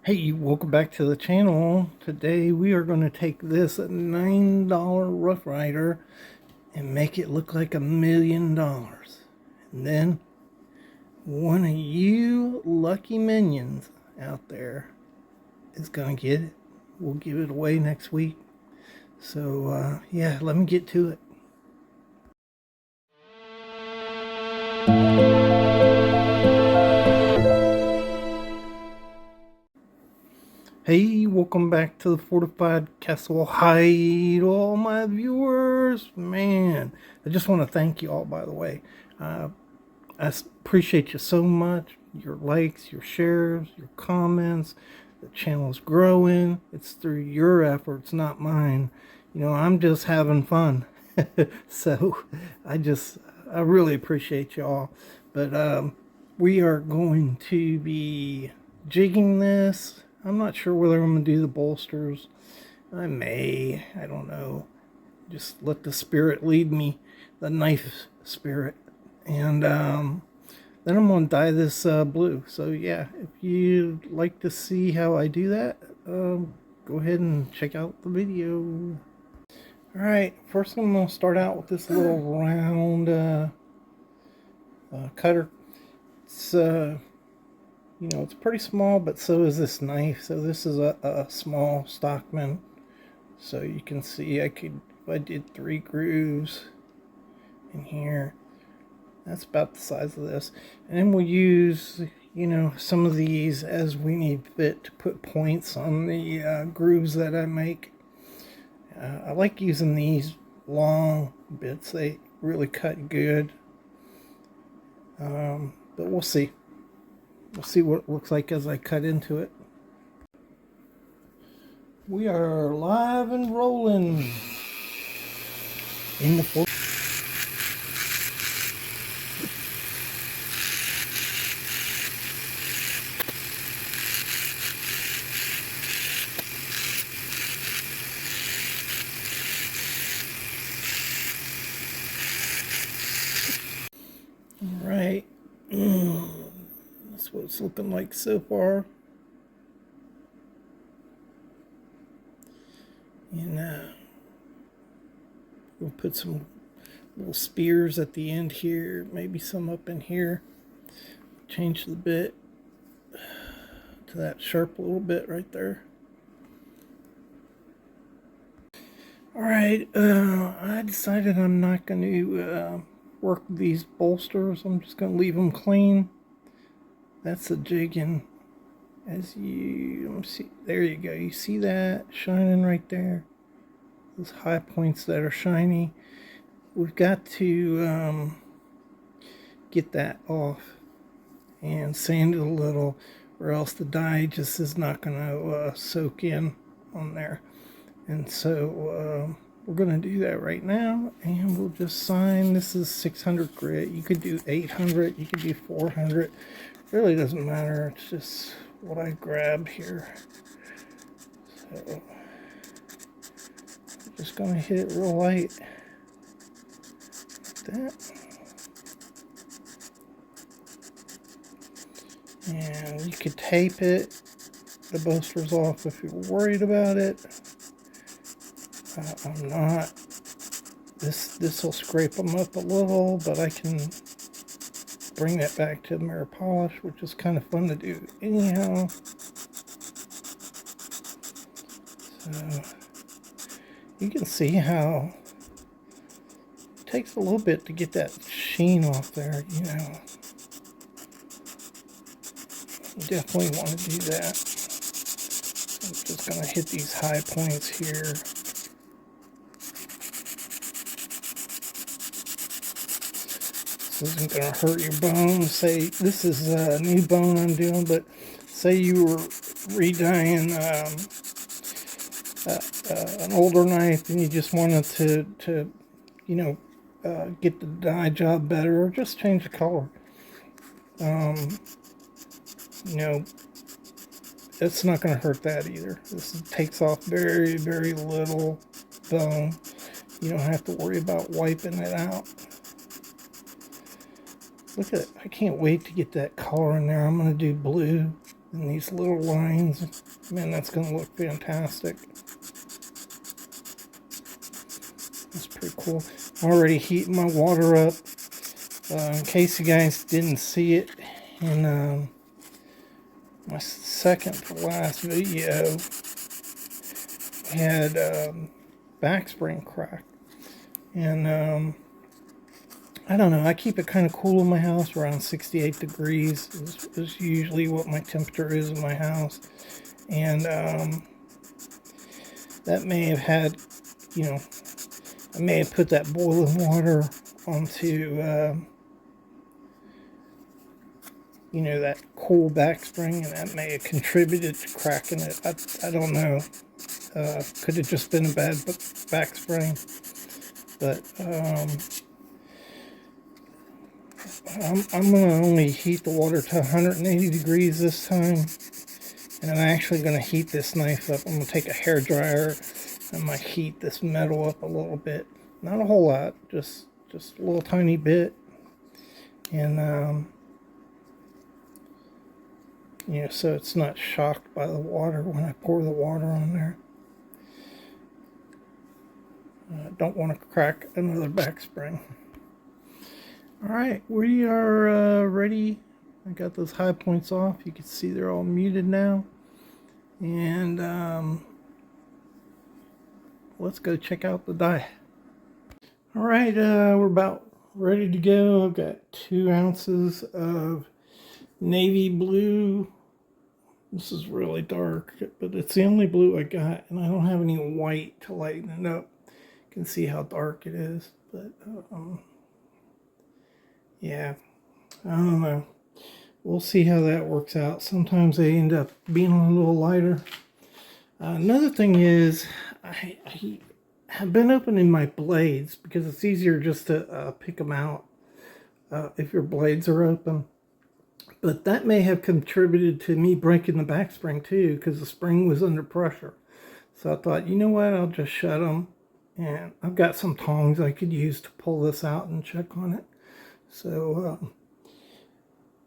Hey, welcome back to the channel. Today we are going to take this $9 Rough Ryder and make it look like $1,000,000. And then one of you lucky minions out there is going to get it. We'll give it away next week. So, yeah, let me get to it. Hey, welcome back to the Fortified Castle Hide, all my viewers. Man, I just want to thank you all, by the way. I appreciate you so much. Your likes, your shares, your comments. The channel's growing. It's through your efforts, not mine. You know, I'm just having fun. So, I really appreciate y'all. But we are going to be jigging this. I'm not sure whether I'm going to do the bolsters. I don't know. Just let the spirit lead me, the knife spirit. And then I'm going to dye this blue. So yeah, if you'd like to see how I do that, go ahead and check out the video. Alright, first I'm going to start out with this little round cutter. It's you know, it's pretty small, but so is this knife. So this is a small Stockman. So you can see I did 3 grooves in here. That's about the size of this. And then we'll use, you know, some of these as we need fit to put points on the grooves that I make. I like using these long bits. They really cut good. But we'll see. We'll see what it looks like as I cut into it. We are live and rolling in the fort. All right. That's what it's looking like so far. And we'll put some little spears at the end here, maybe some up in here. Change the bit to that sharp little bit right there. Alright, I decided I'm not going to work these bolsters. I'm just going to leave them clean. That's the jigging. As you see, there you go. You see that shining right there? Those high points that are shiny. We've got to get that off and sand it a little, or else the dye just is not going to soak in on there. And so we're going to do that right now, and we'll just sign. This is 600 grit. You could do 800, you could do 400. It really doesn't matter. It's just what I grabbed here. So I'm just going to hit it real light like that. And you could tape it, the bolsters off if you're worried about it. I'm not. This will scrape them up a little, but I can bring that back to the mirror polish, which is kind of fun to do anyhow. So you can see how it takes a little bit to get that sheen off there, you know. You definitely want to do that. So I'm just going to hit these high points here. This isn't going to hurt your bone. Say, this is a new bone I'm doing, but say you were re-dyeing an older knife and you just wanted to you know, get the dye job better, or just change the color. You know, it's not going to hurt that either. This takes off very, very little bone. You don't have to worry about wiping it out. Look at it. I can't wait to get that color in there. I'm going to do blue. And these little lines, man, that's going to look fantastic. That's pretty cool. I'm already heating my water up. In case you guys didn't see it in my second to last video, I had back spring crack. And I don't know, I keep it kind of cool in my house, around 68 degrees is usually what my temperature is in my house. And that may have had, you know, I may have put that boiling water onto, you know, that cool back spring, and that may have contributed to cracking it. I don't know. Could have just been a bad back spring. But I'm going to only heat the water to 180 degrees this time. And I'm actually going to heat this knife up. I'm going to take a hair dryer. I might heat this metal up a little bit. Not a whole lot, just a little tiny bit. And you know, so it's not shocked by the water when I pour the water on there. Don't want to crack another back spring. Alright, we are ready. I got those high points off. You can see they're all muted now. And let's go check out the dye. Alright, we're about ready to go. I've got 2 ounces of navy blue. This is really dark, but it's the only blue I got, and I don't have any white to lighten it up. You can see how dark it is, but yeah, I don't know. We'll see how that works out. Sometimes they end up being a little lighter. Another thing is, I have been opening my blades because it's easier just to pick them out if your blades are open. But that may have contributed to me breaking the back spring too, because the spring was under pressure. So I thought, you know what, I'll just shut them. And I've got some tongs I could use to pull this out and check on it. So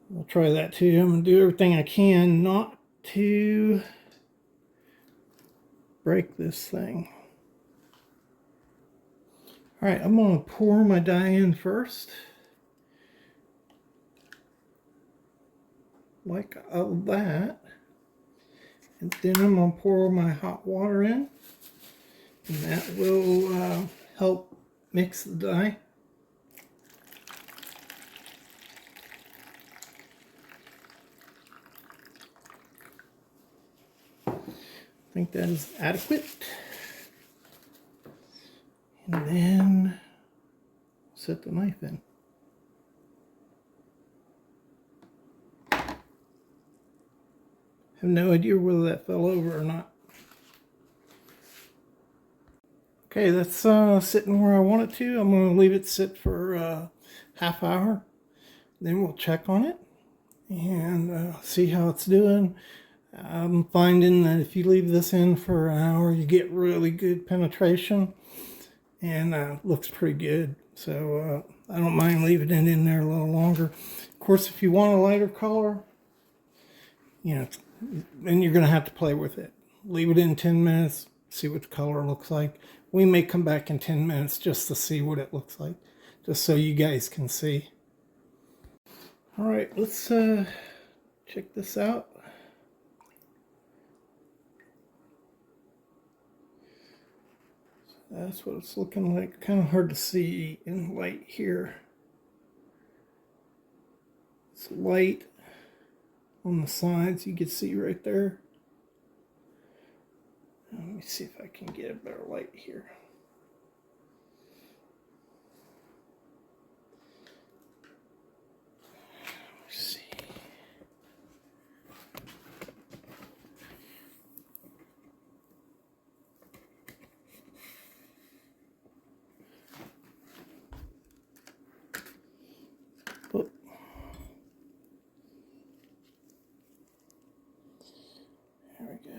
we'll try that too. I'm going to do everything I can not to break this thing. Alright, I'm going to pour my dye in first. Like that. And then I'm going to pour my hot water in. And that will help mix the dye. I think that is adequate. And then set the knife in. Have no idea whether that fell over or not. Okay, that's sitting where I want it to. I'm going to leave it sit for half hour. Then we'll check on it and see how it's doing. I'm finding that if you leave this in for an hour, you get really good penetration, and looks pretty good. So I don't mind leaving it in there a little longer. Of course, if you want a lighter color, you know, then you're going to have to play with it. Leave it in 10 minutes, see what the color looks like. We may come back in 10 minutes just to see what it looks like, just so you guys can see. All right, let's check this out. That's what it's looking like. Kind of hard to see in light here. It's light on the sides, you can see right there. Let me see if I can get a better light here. Let's see. Oh. There we go.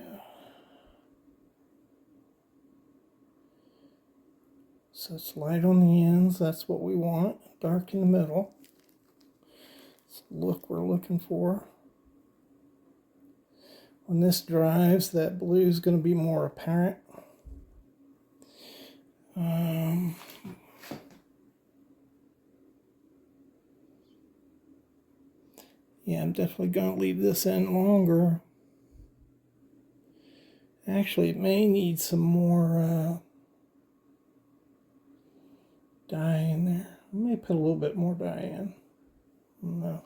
So it's light on the ends, that's what we want. Dark in the middle. It's the look we're looking for. when this dries, that blue is going to be more apparent. Yeah, I'm definitely going to leave this in longer. Actually, it may need some more dye in there. I may put a little bit more dye in. No.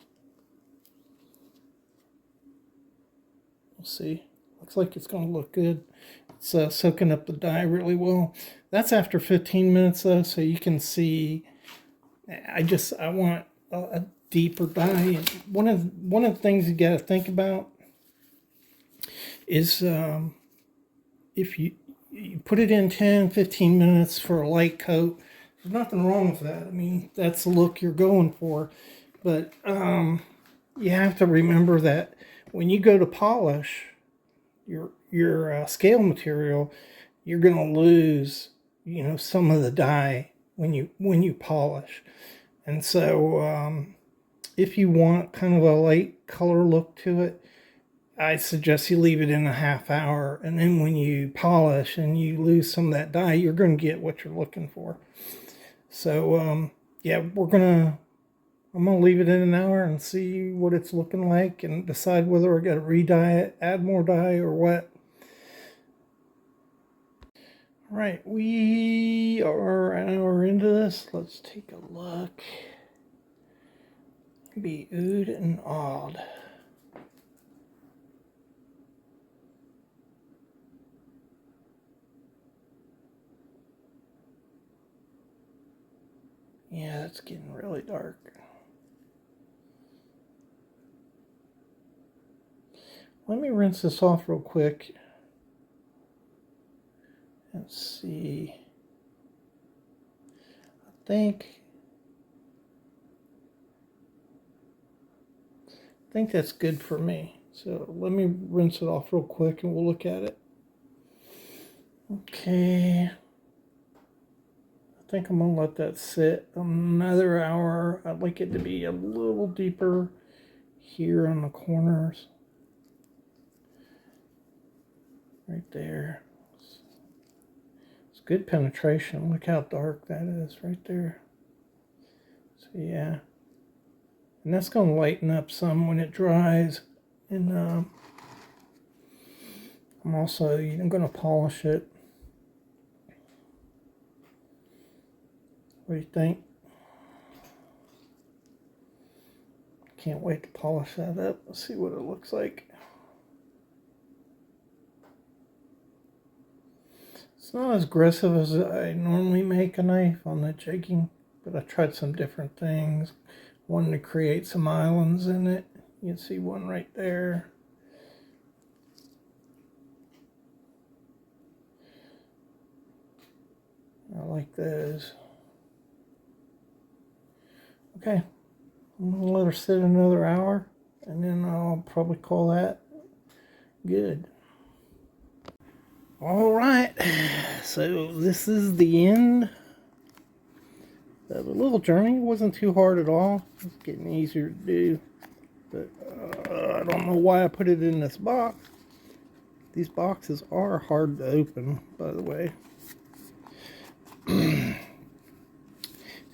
We'll see. Looks like it's going to look good. It's soaking up the dye really well. That's after 15 minutes though, so you can see. I want a deeper dye. One of the things you got to think about is if you put it in 10-15 minutes for a light coat, there's nothing wrong with that. I mean, that's the look you're going for. But you have to remember that when you go to polish your scale material, you're going to lose, some of the dye when you polish. And so if you want kind of a light color look to it, I suggest you leave it in a half hour, and then when you polish and you lose some of that dye, you're going to get what you're looking for. So yeah, I'm going to leave it in an hour and see what it's looking like and decide whether I got to re-dye it, add more dye, or what. All right, we are an hour into this. Let's take a look. Be ood and odd. Yeah, it's getting really dark. Let me rinse this off real quick and see. I think that's good for me. So let me rinse it off real quick and we'll look at it. Okay. I think I'm going to let that sit another hour. I'd like it to be a little deeper here on the corners. Right there. It's good penetration. Look how dark that is right there. So yeah. And that's going to lighten up some when it dries. And I'm also going to polish it. What do you think? Can't wait to polish that up. Let's see what it looks like. It's not as aggressive as I normally make a knife on the jigging, but I tried some different things. Wanted to create some islands in it. You can see one right there. I like those. Okay, I'm gonna let her sit another hour, and then I'll probably call that good. All right, so this is the end of a little journey. It wasn't too hard at all. It's getting easier to do, but I don't know why I put it in this box. These boxes are hard to open, by the way. And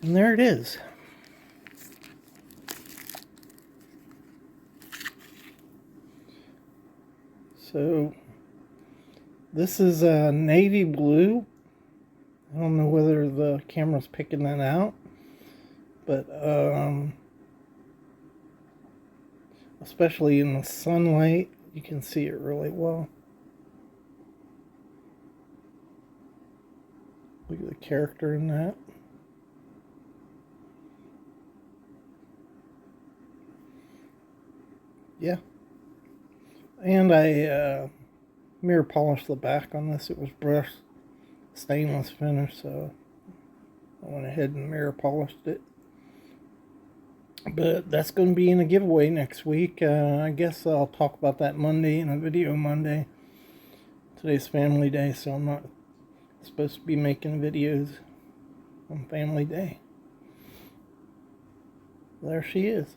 there it is. So this is a navy blue. I don't know whether the camera's picking that out, but especially in the sunlight, you can see it really well. Look at the character in that. Yeah. And I mirror polished the back on this. It was brushed stainless finish, so I went ahead and mirror polished it. But that's going to be in a giveaway next week. I guess I'll talk about that Monday in a video Monday. Today's Family Day, so I'm not supposed to be making videos on Family Day. There she is.